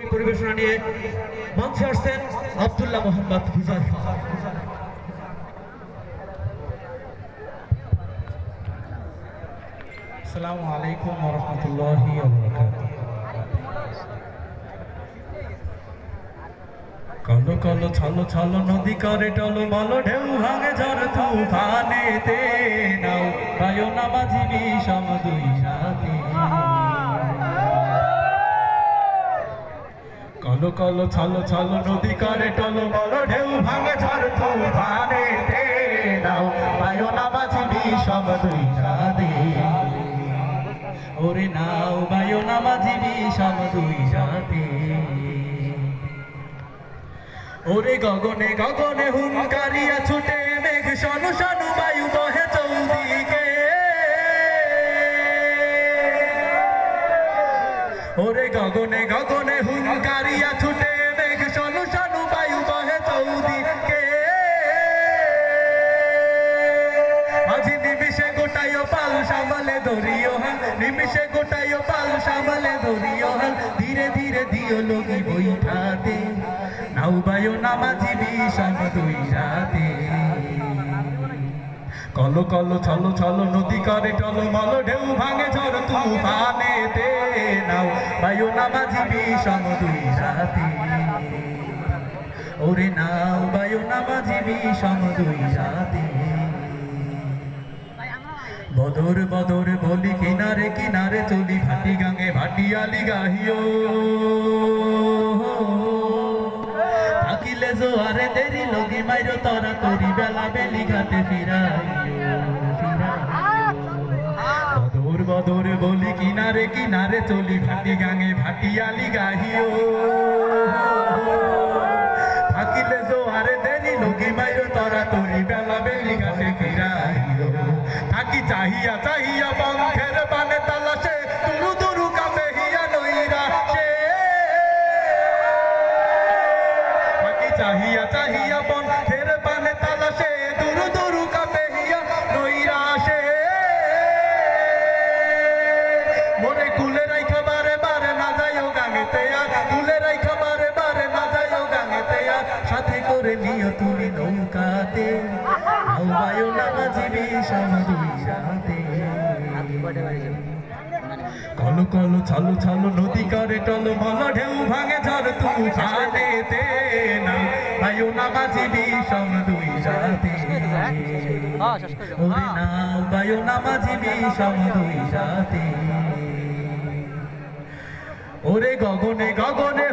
পরিবেশনা নিয়ে মঞ্চে আসছেন আব্দুল্লাহ মোহাম্মদ হুজাইফা। আসসালামু আলাইকুম ওয়া রাহমাতুল্লাহি ওয়া বারাকাতুহু। কালো কালো ছলো ছলো নদী করে টলমল ঢেউ ভাঙে ঝড় তুফানেতে নাও বায়ু নামাজি বিষম দুই সাথে। কালো কালো ছলো ছলো নদী করে টলমল ঢেউ ভাঙে ঝড় তুফানেতে নাও বায়ু নামাজি বিষম দুই সাথে। ওরে নাও বায়ু নামাজি বিষম দুই সাথে। ওরে গগনে গগনে হুঙ্কারিয়া ছুটে মেঘ শনু শনু বায়ু বহে চৌদিকে। ওরে গগনে গগনে হুঙ্কারিয়া ছুটে মেঘ শনু শনু বায়ু বহে চৌদিকে। মাঝি নিমিষে গোটাইও পাল সামলে ধরিও হাল, নিমিষে গোটাইও পাল সামলে ধরিও হাল। ধীরে ধীরে দিও লগি বৈঠাতে নাও বায়ু নামাজি বিষম দুই রাতে। কলো কলো ছলো ছলো নদী করে টলমল ঢেউ ভাঙে ঝড় তুফানেতে নাও বায়ু নামাজি বিষম দুই রাতে। ওরে নাও বায়ু নামাজি বিষম দুই রাতে। বদর বদর বলি কিনারে কিনারে চলি ভাটি গাঙে ভাটিয়ালি গাহিও। থাকিলে জোয়ারে দেরি লগি মাইরো তরা করি বেলা বেলি ঘাটে ফিরাইও। বদর বদর বলি কিনারে কিনারে চলি ভাটি গাঙে ভাটিয়ালি গাহিও। থাকিলে জোয়ারে দেরি লগি মাইরো তরা করি বেলা বেলি ঘাটে ফিরাইও। থাকি চাহিয়া চাহিয়া বন্ধের বানে তালাশে দুরু দুরু কাপে হিয়া নইরা সে। থাকি চাহিয়া চাহিয়া বন্ধের বানে তালাশে দুরু দুরু কাপে হিয়া নইরা সে। মোরে কুলে রাইখা বারে বারে না যাইও গাঙেতে আর, কুলে রাইখা বারে বারে না যাইও গাঙেতে আর। সাথে করে নিও তুমি নৌকাতে নাও বায়ু নামাজি বিষম দুই রাতে। কলো কলো ছলো ছলো নদী করে টলমল ঢেউ ভাঙে ঝড় তুফানেতে নাও বায়ু নামাজি বিষম দুই রাতে। ওরে নাও বায়ু নামাজি বিষম দুই রাতে। ওরে গগনে গগনে